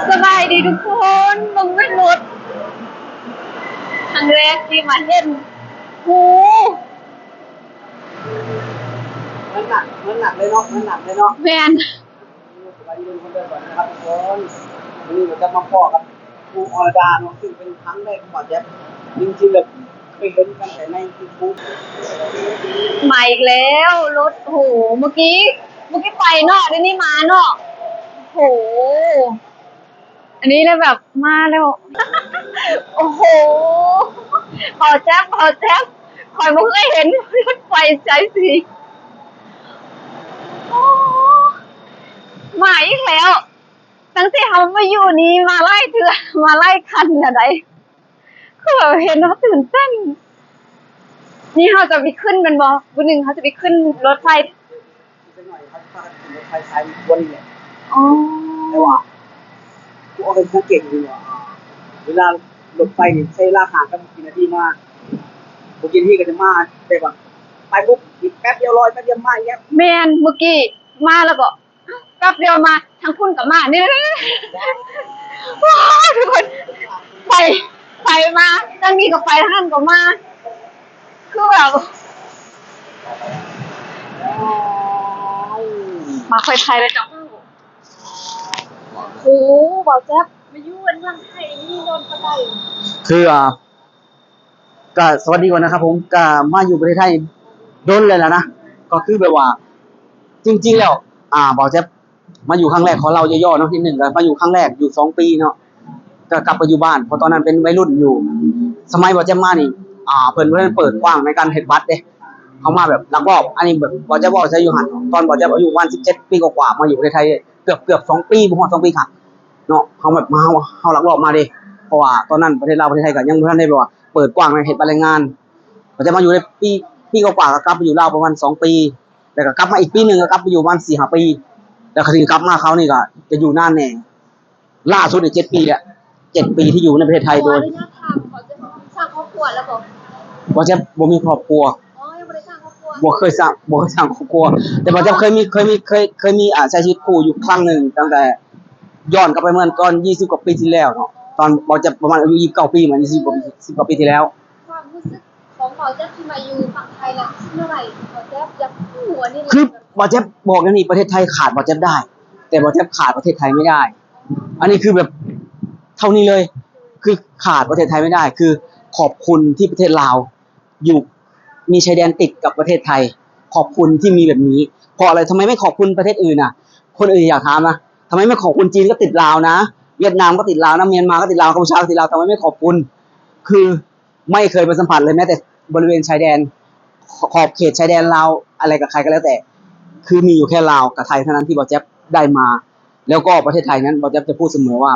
สบายดีทุกคนมึงไม่รถครั้งแรกที่มาเห็นหูมันหนักเลยเนาะแมนสบายดีคนเดินก่อนนะครับทุกคนวันนี้เราจะมาพอกับครูอรดาเนาะซึ่งเป็นครั้งแรกของหมอแจ๊บจริงๆแบบเคยเห็นกันแต่ในยูทูบมาอีกแล้วรถโหเมื่อกี้ไปเนาะเดี๋ยวนี้มาเนาะโหอันนี้เลยแบบมาแล้วโอ้โหพอแจ๊บคอยไม่เคยเห็นรถไฟใจสีมาอีกแล้วตั้งแต่เขามาอยู่นี้มาไล่เถื่อมาไล่คันอะไรคือแบบเห็นแล้วตื่นเต้นนี่เขาจะไปขึ้นเป็นบอวันหนึ่งเขาจะไปขึ้นรถไฟสักหน่อยเขาจะพาขึ้นรถไฟสายวนเนี่ยอ๋อแต่ว่าครูอรดาเก่งดีว่ะเวลารถไฟเนี่ยใช้เวลาห่างกันกี่นาทีมาบางทีที่ก็จะมาแต่ว่าไปปุ๊บอีกแป๊บเดียวลอยแป๊บเดียวมาอย่างเงี้ยแมนเมื่อกี้มาแล้วก็แป๊บเดียวมาทั้งพุ่นกับมาเนี่ยว้าวทุกคนไปมาทั้งนี้ก็ไปทั้งนั้นก็มาคือแบบมาคอยไทยเลยจ้ะโอ้บอกแจ๊บมายุ่งเมืองไทยนี่โดนกระไดคือก็สวัสดีก่อนนะครับผมก็มาอยู่ประเทศไทยโดนเลยแล้วนะก็คือแบบว่าจริงๆแล้วบอกจะมาอยู่ครั้งแรกขอเราย่อๆเนาะที่หนึ่งก็มาอยู่ครั้งแรกอยู่2 ปีเนาะก็กลับไปอยู่บ้านเพราะตอนนั้นเป็นวัยรุ่นอยู่สมัยบอกจะมานี่เพิ่นเปิดกว้างในการเฮ็ดบัตรเด้เขามาแบบลักลอบอันนี้แบบบอกจะใช้อยู่หันตอนบอกจะอายุประมาณ17 ปีกว่าๆมาอยู่ประเทศไทยเกือบ2 ปีบ่ฮอด2 ปีค่ะเนาะเขาแบบมาเฮาลักลอบมาเด้เพราะว่าตอนนั้นประเทศลาวประเทศไทยก็ยังบ่ทันได้แบบว่าเปิดกว้างในเฮ็ดบัตรแรงงานก็จะมาอยู่ในปีกว่าๆก็กลับไปอยู่ลาวประมาณ2 ปีแล้วก็กลับมาอีกปีนึงก็กลับไปอยู่ประมาณ4-5 ปีแล้วก็ถึงกลับมาเขานี่ก็จะอยู่นานแน่ล่าสุดนี่7 ปีแหละ7 ปีที่อยู่ในประเทศไทยโดยขอจะสร้างครอบครัวแล้วบอกบ่จะบ่มีครอบครัวยังไม่ได้สร้างครอบครัวบ่เคยสร้างครอบครัวแต่บ่จะเคยมีใช้ชีวิตคู่อยู่ครั้งนึงตั้งแต่ย้อนกลับไปเมื่อก่อน20 กว่าปีที่แล้วเนาะตอนบ่จะประมาณอายุ29 ปีเหมือน20 กว่าปีที่แล้วความรู้สึกของหมอแจ๊บที่มาอยู่ฝั่งไทยแล้วเมื่อไหร่หมอแจ๊บอยากหัวนี่คือบ่จะบอกอย่างนี้ประเทศไทยขาดบ่จะได้แต่บ่จะขาดประเทศไทยไม่ได้อันนี้คือแบบเท่านี้เลยคือขาดประเทศไทยไม่ได้คือขอบคุณที่ประเทศลาวอยู่มีชายแดนติดกับประเทศไทยขอบคุณที่มีแบบนี้เพราะอะไรทำไมไม่ขอบคุณประเทศอื่นอ่ะคนอื่นอยากถามนะทำไมไม่ขอบคุณจีนก็ติดลาวนะเวียดนามก็ติดลาวนะเมียนมาก็ติดลาวกัมพูชาก็ติดลาวทำไมไม่ขอบคุณคือไม่เคยไปสัมผัสเลยแม้แต่บริเวณชายแดนขอบเขตชายแดนลาวอะไรกับใครก็แล้วแต่คือมีอยู่แค่ลาวกับไทยเท่านั้นที่บอแจ๊บได้มาแล้วก็ประเทศไทยนั้นบอแจ๊บจะพูดเสมอว่า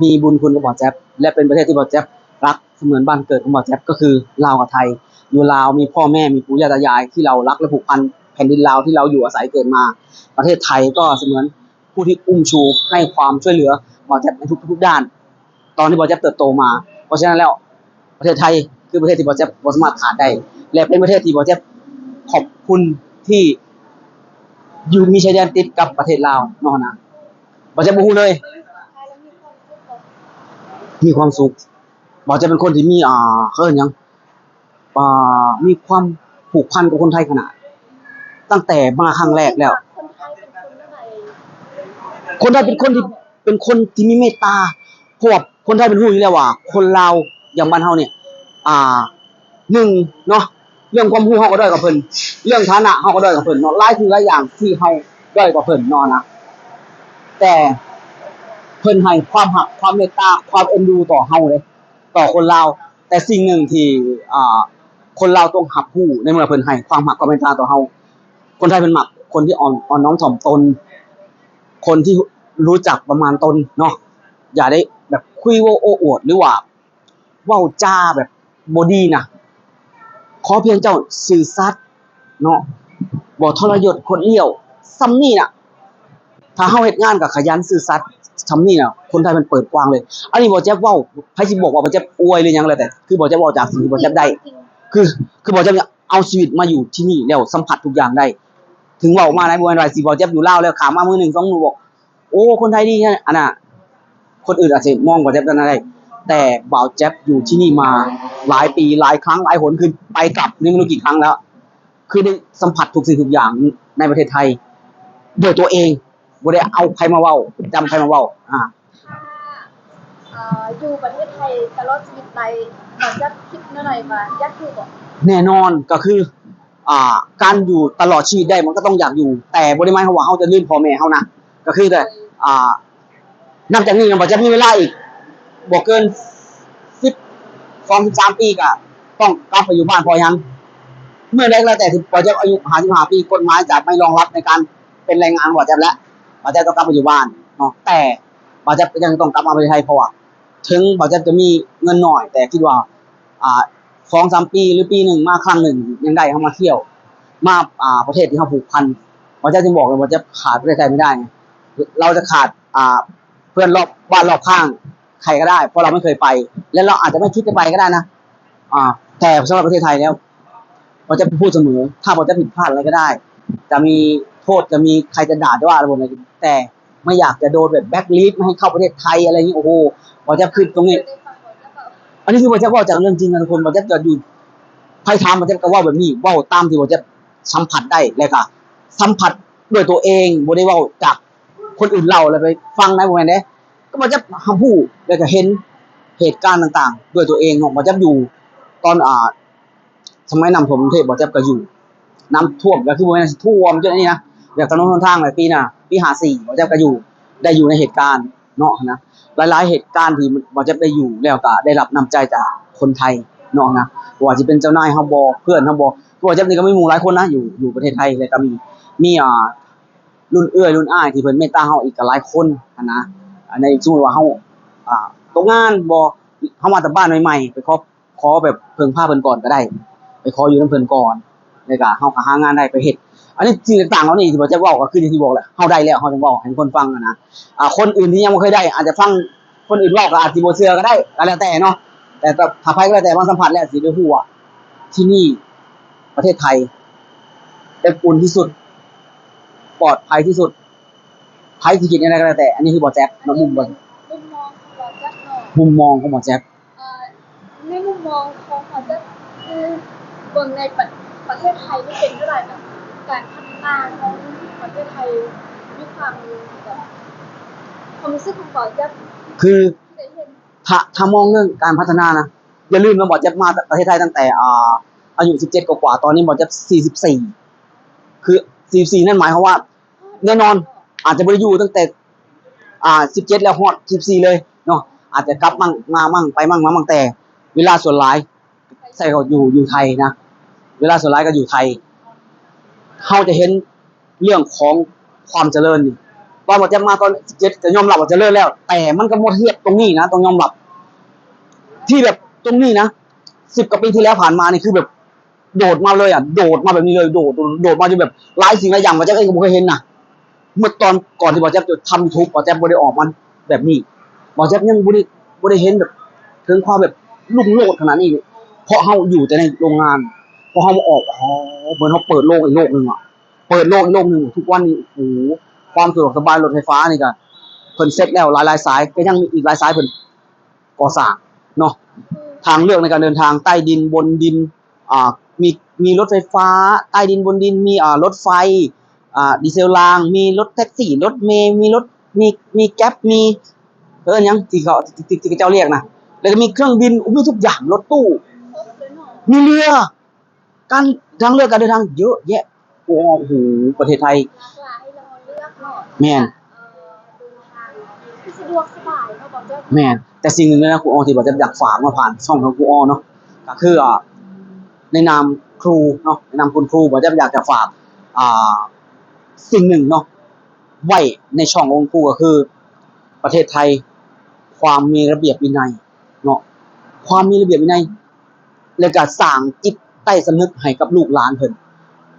มีบุญคุณกับบอแจ๊บและเป็นประเทศที่บอแจ๊บรักเสมือนบ้านเกิดของบอแจ๊บก็คือลาวกับไทยอยู่ลาวมีพ่อแม่มีปู่ย่าตายายที่เรารักและผูกพันแผ่นดินลาวที่เราอยู่อาศัยเกิดมาประเทศไทยก็เสมือนผู้ที่อุ้มชูให้ความช่วยเหลือบอแจ๊บในทุกด้านตอนที่บอแจ๊บเติบโตมาเพราะฉะนั้นแล้วประเทศไทยคือประเทศที่บอแจ๊บบ่สามารถขาดได้และเป็นประเทศที่บอแจ๊บขอบคุณที่อยู่มีชายแดนติดกับประเทศลาวเนาะนะบอแจ๊บบ่ฮู้เลยมีความสุขบอแจ๊บเป็นคนที่มีเขาเรียกหยังมีความผูกพันกับคนไทยขนาดตั้งแต่มาครั้งแรกแล้วคนไทยเป็นคนที่มีเมตตาเพราะว่าคนไทยเป็นฮู้อยู่แล้วว่าคนลาวอย่างบ้านเฮาเนี่ยหนึ่งเนาะเรื่องความรู้เฮาก็ด้อยกว่าเพิ่นเรื่องฐานะเฮาก็ด้อยกว่าเพิ่นเนาะหลายสิ่งหลายอย่างที่เฮาด้อยกว่าเพิ่นเนาะนะแต่เพิ่นให้ความรักความเมตตาความเอ็นดูต่อเฮาเลยต่อคนลาวแต่สิ่งหนึ่งที่คนลาวต้องรับรู้ในเมื่อเพิ่นให้ความรักความเมตตาต่อเฮาคนไทยเพิ่นมักคนที่อ่อนน้อมถ่อมตนคนที่รู้จักประมาณตนเนาะอย่าได้แบบคุยโอ้อวดหรือว่าเว้าจาแบบบ่ดีนะขอเพียงเจ้าซื่อสัตย์เนาะบ่ทรยศคดเหี้ยวส่ำนี้น่ะถ้าเฮาเฮ็ดงานก็ขยันซื่อสัตย์ส่ำนี้น่ะคนไทยมันเปิดกว้างเลยอันนี้บ่แจ๊บเว้าไผสิบอกว่าบ่แจ๊บอวยหรือหยังแล้วแต่คือบ่แจ๊บเว้าจากสิ่งที่บ่แจ๊บได้คือบ่แจ๊บเอาชีวิตมาอยู่ที่นี่แล้วสัมผัสทุกอย่างได้ถึงเว้ามาได้บ่แม่นว่าสิบ่แจ๊บอยู่ลาวแล้วข้ามมามื้อ1 2มื้อบอก โอ้คนไทยดีแค่อันน่ะคนอื่นอาจจะมองบ่าวแจ๊บกันอะไรแต่บ่าวแจ๊บอยู่ที่นี่มาหลายปีหลายครั้งหลายหนคือไปกลับนี่ไม่รู้กี่ครั้งแล้ว คือได้สัมผัสทุกสิ่งทุกอย่างในประเทศไทยด้วยตัวเองบ่ได้เอาใครมาเว้าจำใครมาเว้าอยู่ประเทศไทยตลอดชีวิตไปมันจะคิดเมื่อไหร่มาอยากอยู่บ่แน่นอนก็คือการอยู่ตลอดชีวิตได้มันก็ต้องอยากอยู่ แต่บ่ได้หมายความว่าเฮาจะลืมพ่อแม่เฮานะก็คือแต่นับจากนี้มันจะมีเวลาอีกบ่เกิน10 13 ปีก็ต้องกลับไปอยู่บ้านพอยังเมื่อใดก็แล้วแต่ที่พอจะอายุ55 ปีกฎหมายจะไม่รองรับในการเป็นแรงงานบ่จะแล้วบ่จะต้องกลับไปอยู่บ้านเนาะแต่บ่จะยังต้องกลับมาประเทศไทยเพราะว่าถึงบ่จะมีเงินน้อยแต่คิดว่า2-3 ปีหรือปีหนึ่งมาครั้งหนึ่งยังได้เข้ามาเที่ยวมาประเทศที่เขาผูกพันว่าจะบอกเลยว่าจะขาดประเทศไทยไม่ได้ไงเราจะขาดเพื่อนรอบบ้านรอบข้างใครก็ได้เพราะเราไม่เคยไป และเราอาจจะไม่คิดจะไปก็ได้นะแต่สำหรับประเทศไทยแล้วเราจะพูดเสมอถ้าเราจะผิดพลาดอะไรก็ได้จะมีโทษจะมีใครจะด่าจะว่าอะไรผมแต่ไม่อยากจะโดนแบบแบ็คลิสต์ไม่ให้เข้าประเทศไทยอะไรอย่างนี้โอ้โหเราจะขึ้นตรงนี้อันนี้คือว่าจะว่าจากเรื่องจริงนะทุกคนว่าจะอยู่ไพ่ถามว่าจะก็ว่าแบบนี้ว่าตามที่ว่าจะสัมผัสได้เลยค่ะสัมผัสด้วยตัวเองบ่ได้ว่าจากคนอื่นเล่าอะไรไปฟังนะผมเห็นเด้ก็ว่าจะคำพูดแล้วก็เห็นเหตุการณ์ต่างๆด้วยตัวเองว่าจะอยู่ตอนสมัยน้ำท่วมกรุงเทพว่าจะก็อยู่น้ำท่วมก็คือว่าท่วมจนนี่นะอย่างถนนหนทางหลายปีน่ะปี54ว่าจะก็อยู่ได้อยู่ในเหตุการณ์เนาะนะหลายๆเหตุการณ์ที่บ่จะได้อยู่แล้วก็ได้รับน้ำใจจากคนไทยเนาะนะว่าจะเป็นเจ้านายเฮาบ่เพื่อนเฮาบ่ว่าจะนี่ก็มีหมู่หลายคนนะอยู่ประเทศไทยแล้วก็มีรุ่นเอื้อยรุ่นอ้ายที่เพิ่นเมตตาเฮาอีกก็หลายคนนะในสมมุติว่าเฮาตกงานบ่เฮามาแต่บ้านใหม่ๆไปขอแบบเพิ่งพาเพิ่นก่อนก็ได้ไปขออยู่นำเพิ่นก่อนแล้วก็เฮาก็หางานได้ไปเฮ็ดอันนี้สิ่งต่างๆเหล่านี้ที่บ่จะเว้าก็คือที่บอกแหละเฮาได้แล้วเฮาต้องเว้าให้คนฟังนะคนอื่นที่ยังบ่เคยได้อาจจะฟังคนอื่นเว้าก็อาจสิบ่เชื่อก็ได้ก็แล้วแต่เนาะแต่ถ้าไผก็แล้วแต่มาสัมผัสแล้วสิได้ฮู้ว่าที่นี่ประเทศไทยอบอุ่นที่สุดปลอดภัยที่สุดไผสิคิดยังไงก็แล้วแต่อันนี้คือบ่แจ๊บเนาะมุมมองของบ่แจ๊บเนาะมุมมองของบ่แจ๊บในมุมมองของบ่แจ๊บคือเบิ่งในประเทศไทยนี่เป็นเท่าไหร่แบบการพัฒนาของประเทศไทยมีความแบบความรู้สึกของบ่แจ๊บคือถ้ามองเรื่องการพัฒนานะอย่าลืมนะบ่แจ๊บมาประเทศไทยตั้งแต่อายุ17กว่าๆตอนนี้บ่แจ๊บ44คือ44นั่นหมายความว่าแน่นอนอาจจะบ่ได้อยู่ตั้งแต่17แล้วฮอด14เลยเนาะอาจจะกลับมั่งมามั่งไปมั่งมามั่งแต่เวลาส่วนหลายใช่ก็อยู่ไทยนะเวลาส่วนหลายก็อยู่ไทยเฮาจะเห็นเรื่องของความเจริญนี่ตอนบ่แจ๊บมาตอน17ก็ยอมรับว่าเจริญแล้วแต่มันก็บ่เทียบตรงนี้นะต้องยอมรับที่แบบตรงนี้นะ10 กว่าปีที่แล้วผ่านมานี่คือแบบโดดมาเลยโดดมาแบบนี้เลยโดดมาจนแบบหลายสิ่งหลายอย่างบ่แจ๊บเองก็บ่เคยเห็นนะเมื่อตอนก่อนที่บ่แจ๊บจะทำ YouTube บ่แจ๊บบ่ได้ออกมาแบบนี้บ่แจ๊บยังบ่ได้เห็นแบบถึงความแบบรุ่งโรจน์ขนาดนี้เพราะเฮาอยู่แต่ในโรงงานพอเฮามาออกเหมือนเฮาเปิดโลกอีกโลกนึงเปิดโลกอีกโลกนึงทุกวันนี้โอ้โหความสะดวกสบายรถไฟฟ้านี่ก็เพิ่นเซ็ตแล้วหลายๆสายก็ยังมีอีกหลายสายเพิ่นก่อสร้างเนาะทางเลือกในการเดินทางใต้ดินบนดินมีรถไฟฟ้าใต้ดินบนดินมีรถไฟดีเซลรางมีรถแท็กซี่รถเมล์มีรถมีแก๊ปมีหยังที่เจ้าเรียกนะแล้วก็มีเครื่องบินมีทุกอย่างรถตู้มีเรือการทางเลือกการเดินทางเยอะแยะโอ้โหประเทศไทยแม่นสะดวกสบายเนาะบ่แจ๊บแม่นแต่สิ่งหนึ่งเลยนะครูอ้อที่บ่จะอยากฝากมาผ่านช่องของครูอ้อเนาะก็คือในนามครูเนาะในนามคุณครูบ่จะอยากจะฝากสิ่งหนึ่งเนาะไว้ในช่องของครูก็คือประเทศไทยความมีระเบียบวินัยเนาะความมีระเบียบวินัยแล้วก็สร้างจิตใต้สำนึกให้กับลูกหลานเพิ่น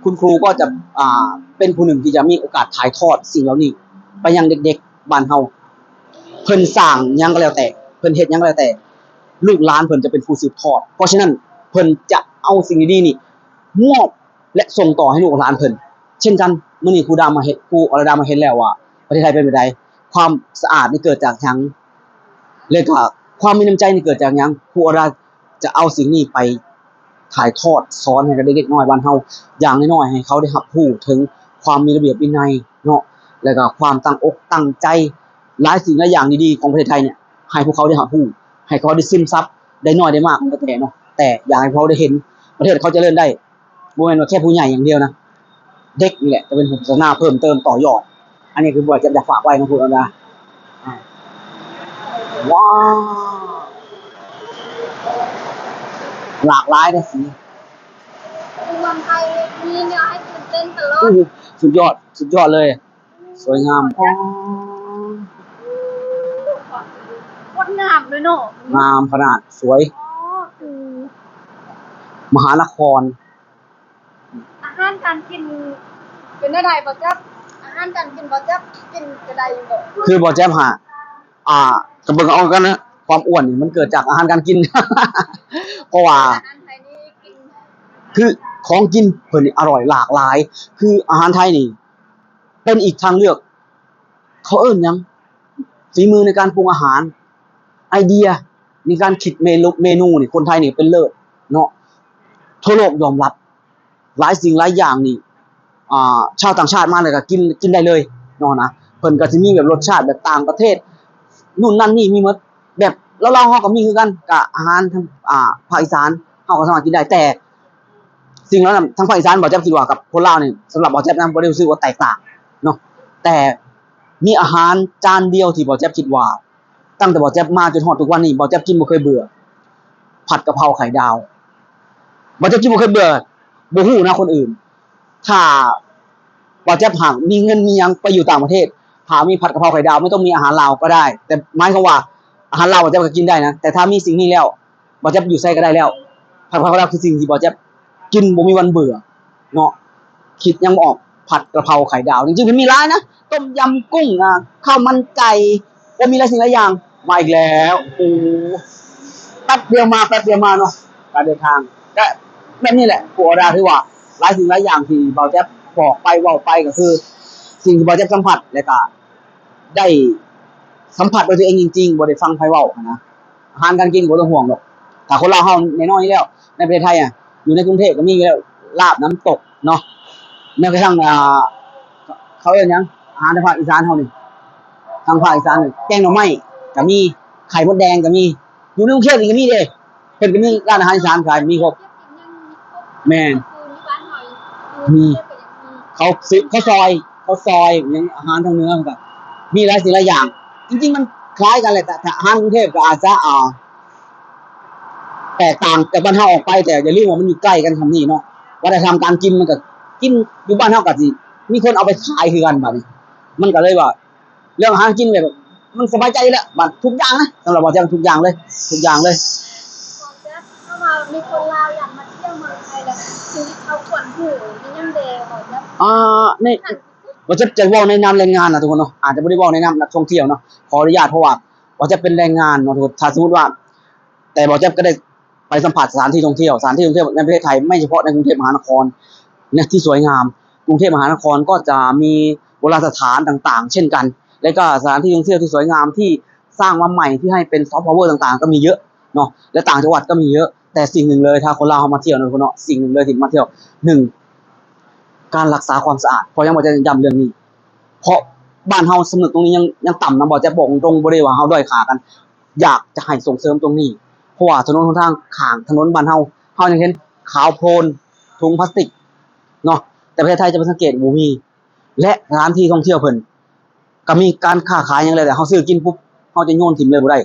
คุณครูก็จะเป็นผู้หนึ่งที่จะมีโอกาสถ่ายทอดสิ่งเหล่านี้ไปยังเด็กๆบ้านเฮาเพิ่นสร้างหยังก็แล้วแต่เพิ่นเฮ็ดหยังก็แล้วแต่ลูกหลานเพิ่นจะเป็นผู้สืบทอดเพราะฉะนั้นเพิ่นจะเอาสิ่งดีๆนี่มอบและส่งต่อให้ลูกหลานเพิ่นเช่นกันมื้อนี้ครูอรดามาเห็นแล้วว่าประเทศไทยเป็นแบบใด ความสะอาดนี่เกิดจากหยังเลยก็ความมีน้ำใจนี่เกิดจากหยังครูอาราจะเอาสิ่งนี้ไปถ่ายทอดสอนให้กับเด็กๆน้อยบ้านเฮาอย่างน้อยๆให้เขาได้รับรู้ถึงความมีระเบียบวินัยเนาะแล้วก็ความตั้งอกตั้งใจหลายสิ่งหลายอย่างดีๆของประเทศไทยเนี่ยให้พวกเขาได้รับรู้ให้เขาได้ซึมซับได้น้อยได้มากก็แต่เนาะแต่อยากให้เขาได้เห็นประเทศเขาเจริญได้บ่แม่นว่าแค่ผู้ใหญ่อย่างเดียวนะเด็กนี่แหละจะเป็นผู้พัฒนาเพิ่มเติมต่อยอดอันนี้คือบ่จะอยากฝากไว้นะพูดเอานะว้าวหลากหลายนะสิ เมืองไทยมีเนี่ยให้ตื่นเต้นตลอด อู้หูสุดยอดสุดยอดเลย สวยงาม โคตรงามเลยเนาะ งามขนาดสวย อ๋อคือ มหานคร อาหารการกินเป็นอะไรบ่จ๊ะอาหารการกินบ่จ๊ะกินกระไดบ่ คือบ่แจ๊บหาจะเบิ่งเอากันนะความอ้วนนี่มันเกิดจากอาหารการกิน เพราะว่า อาหารไทยนี่กิน คือของกินเพิ่นนี่อร่อยหลากหลาย คืออาหารไทยนี่ เป็นอีกทางเลือก เขาเอิ้นหยังฝีมือในการปรุงอาหาร ไอเดียในการคิดเมนูนี่คนไทยนี่เป็นเลิศเนาะทั่วโลกยอมรับ หลายสิ่งหลายอย่างนี่ชาวต่างชาติมาเลยก็กินได้เลยเนาะนะเพิ่นก็สิมีแบบรสชาติแบบต่างประเทศนู่นนั่นนี่มีหมดแบบเราเฮาก็มีคือกันกับอาหารทางภาคอีสานเฮาก็สามารถกินได้แต่สิ่งเหล่านั้นทางภาคอีสานบ่แจ๊บคิดว่ากับคนลาวนี่สำหรับบ่แจ๊บนะบ่ได้รู้สึกว่าแตกต่างเนาะแต่มีอาหารจานเดียวที่บ่แจ๊บคิดว่าตั้งแต่บ่แจ๊บมาจนฮอดทุกวันนี้บ่แจ๊บกินบ่เคยเบื่อผัดกะเพราไข่ดาวบ่แจ๊บกินบ่เคยเบื่อบ่ฮู้นะคนอื่นถ้าบ่แจ๊บหากมีเงินมีหยังไปอยู่ต่างประเทศหามีผัดกะเพราไข่ดาวไม่ต้องมีอาหารลาวก็ได้แต่หมายความว่าอาหารลาวบ่แจ๊บก็กินได้นะแต่ถ้ามีสิ่งนี้แล้วบ่แจ๊บอยู่ไสก็ได้แล้วผัดกะเพราไข่ดาวคือสิ่งที่บ่แจ๊บกินบ่มีวันเบื่อเนาะคิดยังบ่ออกผัดกะเพราไข่ดาวจริงๆมันมีหลายนะต้มยำกุ้งข้าวมันไก่โอ้มีหลายสิ่งหลายอย่างมาอีกแล้วโอ้แป๊บเดียวมาเนาะการเดินทางก็แบบนี้แหละครูอาราถือว่าหลายสิ่งหลายอย่างที่บ่แจ๊บบอกไปเว้าไปก็คือสิ่งที่บ่แจ๊บสัมผัสแล้วก็ได้สัมผัสด้วยตัวเองจริงๆบ่ได้ฟังไผเว้านะอาหารการกินบ่ต้องห่วงหรอกถ้าคนลาวเฮาแน่นอนอยู่แล้วในประเทศไทยอยู่ในกรุงเทพก็มีอยู่แล้วลาบน้ำตกเนาะแม้กระทั่งเขาเรียกหยังอาหารในภาคอีสานเฮานี่ทางภาคอีสานนี่แกงหน่อไม้ก็มีไข่มดแดงก็มีอยู่ในกรุงเทพนี่ก็มีเด้เพิ่นก็มีร้านอาหารอีสานขายมีครบแม่น คือมีบ้านหอย มี ก็ยังมี เขาซอยอย่างอาหารทางเหนือมันก็มีหลายสิ่งหลายอย่าง จริงๆมันคล้ายกันแหละแต่อาหารกรุงเทพก็อาจจะแตกต่างจากบ้านเฮาออกไปแต่อย่าลืมว่ามันอยู่ใกล้กันคำนี้เนาะวัฒนธรรมการกินมันก็กินอยู่บ้านเฮาก็สิมีคนเอาไปขายคือกันบัดนี้มันก็เลยว่าเรื่องอาหารกินแบบมันสบายใจแล้วบัดทุกอย่างนะสำหรับบ่แจ้งทุกอย่างเลยทุกอย่างเลย บอกจ๊ะถ้ามามีคนลาวอยากมาเที่ยวเมืองไทยแล้วชีวิตเขาควรหูมียังเดบอกจ๊ะ นี่ว่าจะเว้าในนามแรงงานนะทุกคนเนาะอาจจะบ่ได้เว้าในนามนักท่องเที่ยวเนาะขออนุญาตเพราะว่าจะเป็นแรงงานเนาะทุกคนถ้าสมมุติว่า แต่บ่จะก็ได้ไปสัมผัสสถานที่ท่องเที่ยวในประเทศไทยไม่เฉพาะในกรุงเทพมหานครเนี่ยที่สวยงามกรุงเทพมหานครก็จะมีโบราณสถานต่างๆ เช่นกัน และก็สถานที่ท่องเที่ยวที่สวยงามที่สร้างมาใหม่ที่ให้เป็นซอฟต์พาวเวอร์ต่างๆ ก็มีเยอะเนาะและต่างจังหวัดก็มีเยอะแต่สิ่งหนึ่งเลยถ้าคนลาวเฮามาเที่ยวเนาะทุกคนเนาะสิ่งหนึ่งเลยที่มาเที่ยวหนึ่งการรักษาความสะอาดเพราะยังบ่จะย้ำเรื่องนี้ เพราะบ้านเฮาสำนึกตรงนี้ยังต่ำนะบ่จะบอกตรงบ่ได้ว่าเฮาด้อยค่ากัน อยากจะให้ส่งเสริมตรงนี้เพราะว่าถนนหนทางข้างถนนบ้านเฮายังเห็นขาวโพลนถุงพลาสติกเนาะแต่ประเทศไทยจะเป็นสังเกตบ่มีและสถานที่ท่องเที่ยวเพิ่นก็มีการค้าขายหยังเลยแต่เฮาซื้อกินปุ๊บเฮาจะโยนถิ่มเลยบ่ได้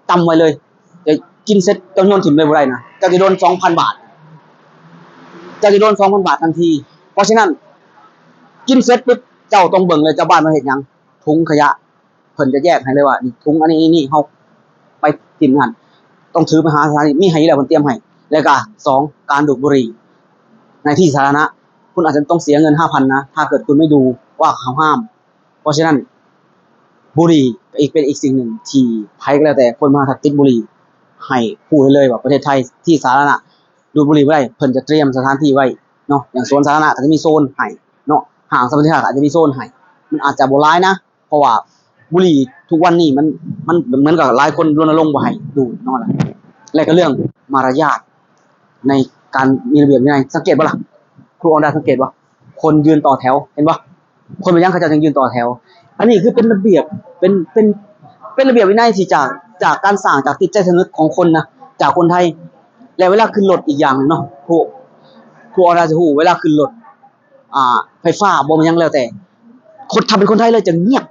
จำไว้เลยจะกินเสร็จจะโยนถิ่มเลยบ่ได้นะจะโดน 2,000 บาทจะโดน 2,000 บาททันทีเพราะฉะนั้นกินเสร็จปุ๊บเจ้าต้องเบิ่งเลยเจ้าบ้านมาเฮ็ดหยังถุงขยะเพิ่นจะแยกให้เลยว่านี่ถุงอันนี้เฮาไปกินหั่นต้องถือไปหาสถานที่มีให้แล้วเพิ่นเตรียมให้แล้วก็2การดูดบุหรี่ในที่สาธารณะคุณอาจจะต้องเสียเงิน 5,000 นะถ้าเกิดคุณไม่ดูว่าเขาห้ามเพราะฉะนั้นบุหรี่เป็นอีกสิ่งหนึ่งที่ใครก็แล้วแต่คนมาติดบุหรี่ให้พูดเลยว่าประเทศไทยที่สาธารณะดูดบุหรี่บ่ได้เพิ่นจะเตรียมสถานที่ไว้เนาะอย่างสวนสาธารณะก็จะมีโซนให้เนาะห้างสรรพสินค้าอาจจะมีโซนให้มันอาจจะบ่หลายนะเพราะว่า บุหรี่ทุกวันนี้มันเหมือนกับหลายคนรณรงค์บ่ให้ดูดเนาะล่ะและก็เรื่องมารยาทในการมีระเบียบวินัยสังเกตบ่ล่ะครูออนดาสังเกตบ่คนยืนต่อแถวเห็นบ่คนไปยังเขาเจะยังยืนต่อแถว อันนี้คือเป็นระเบียบเป็นระเบียบวินัยที่จากการสร้างจากจิตใจสำนึกของคนนะจากคนไทยและเวลาขึ้นรถอีกอย่างหนึงเนาะครูออนดาจะฮู้เวลาขึ้นรถไฟฟ้าบ่มีหยังแล้วแต่คนทำเป็นคนไทยเลยจะเงียบ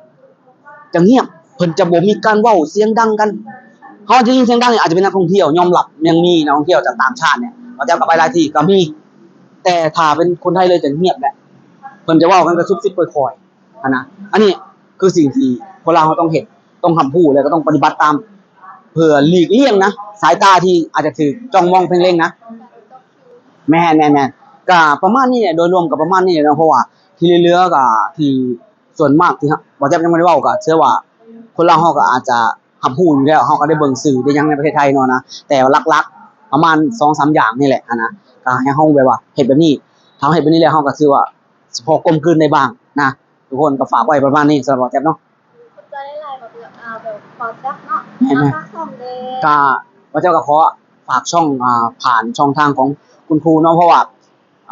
เพิ่นจะบ่มีการเว้าเสียงดังกันเฮาจะยินเสียงดังเนี่ยอาจจะเป็นนักท่องเที่ยวยอมรับยังมีนักท่องเที่ยวจากต่างชาติเนี่ยเขาจะกลับไปหลายที่ก็มีแต่ถ้าเป็นคนไทยเลยจะเงียบแหละเพิ่นจะเว้ากันกระซุบซิบค่อยๆนะอันนี้คือสิ่งที่คนเราต้องเฮ็ดต้องทำผู้แล้วก็ต้องปฏิบัติตามเพื่อหลีกเลี่ยงนะสายตาที่อาจจะถูกจ้องมองเพ่งเล็งนะแม่นๆก็ประมาณนี้แหละโดยรวมก็ประมาณนี้เนาะเพราะว่าที่เหลือๆก็ที่ส่วนมากที่บ่แจ๊บยังบ่ได้เว้าก็เชื่อว่าคนลาวเฮาก็อาจจะรับรู้อยู่แล้วเฮาก็ได้เบิ่งสื่อได้หยังในประเทศไทยเนาะนะแต่หลักๆประมาณ 2-3 อย่างนี่แหละนะก็ให้เฮาแบบว่าเฮ็ดแบบนี้ถ้าเฮ็ดแบบนี้แล้วเฮาก็ถือว่าสิพอกลมกลืนได้บ้างนะทุกคนก็ฝากไว้ประมาณนี้สำหรับบ่แจ๊บเนาะขอบใจหลายๆแบบแบบขอจักเนาะ แม่น ฝากช่องเด้ ๆก็บ่แจ๊บก็ขอฝากช่องผ่านช่องทางของคุณครูเนาะเพราะว่า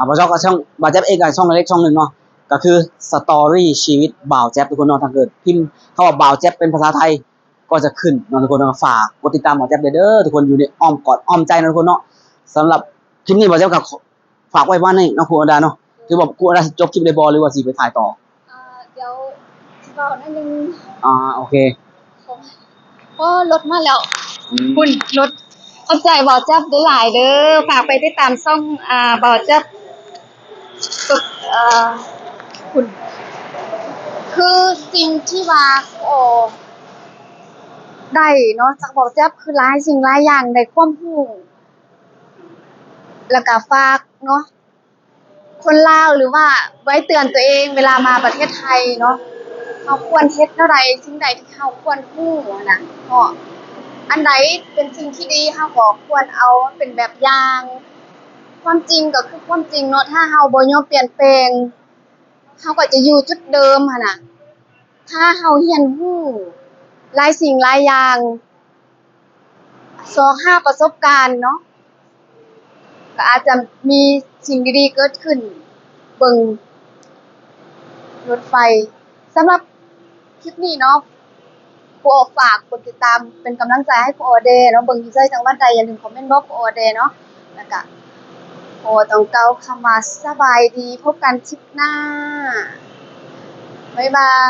บ่แจ๊บก็ช่องบ่แจ๊บเองก็ช่องเล็กๆช่องหนึงเนาะก็คือสตอรี่ชีวิตบ่าวแจ๊บทุกคนเนาะถ้าเกิดพิมพ์คำว่าบ่าวแจ๊บเป็นภาษาไทยก็จะขึ้นเนาะทุกคนเนาะฝากกดติดตามบ่าวแจ๊บเด้อทุกคนอยู่ในอ้อมกอดอ้อมใจนะทุกคนเนาะสำหรับคลิปนี้บ่าวแจ๊บก็ฝากไว้ว่านี่เนาะครูอดาเนาะคือว่าครูอดาสิจบคลิปได้บ่หรือว่าสิไปถ่ายต่อเดี๋ยวสิเว้าหน่อยหนึง โอเคก็รถมาแล้วคุณรถเข้าใจบ่าวจับได้หลายเด้อฝากไปติดตามช่องบ่าวจับกดคุณคือสิ่งที่ว่าได้เนาะจากบ่าวจับคือหลายสิ่งหลายอย่างได้ความรู้แล้วก็ฝากเนาะคนลาวหรือว่าไว้เตือนตัวเองเวลามาประเทศไทยเนาะเฮาควรเฮ็ดแนวใดสิ่งใดที่เฮาควรรู้นะเนาะอันใดเป็นสิ่งที่ดีเฮาก็ควรเอาเป็นแบบอย่างความจริงก็คือความจริงเนาะถ้าเฮาบ่ยอมเปลี่ยนแปลงเฮาก็จะอยู่จุดเดิมหั่นน่ะถ้าเฮาเรียนรู้หลายสิ่งหลายอย่างสอกหาประสบการณ์เนาะก็อาจจะมีสิ่งดีๆเกิดขึ้นเบิ่งรถไฟสำหรับคลิปนี้เนาะครูโอฝากกดติดตามเป็นกำลังใจให้ครูโอเดเนาะเบิ่งอยู่ไสจังหวัดใดอย่าลืมคอมเมนต์บอกครูโอเดเนาะแล้วก็โอ้ต้องกล่าวคำว่าสบายดีพบกันคลิปหน้าบ๊ายบาย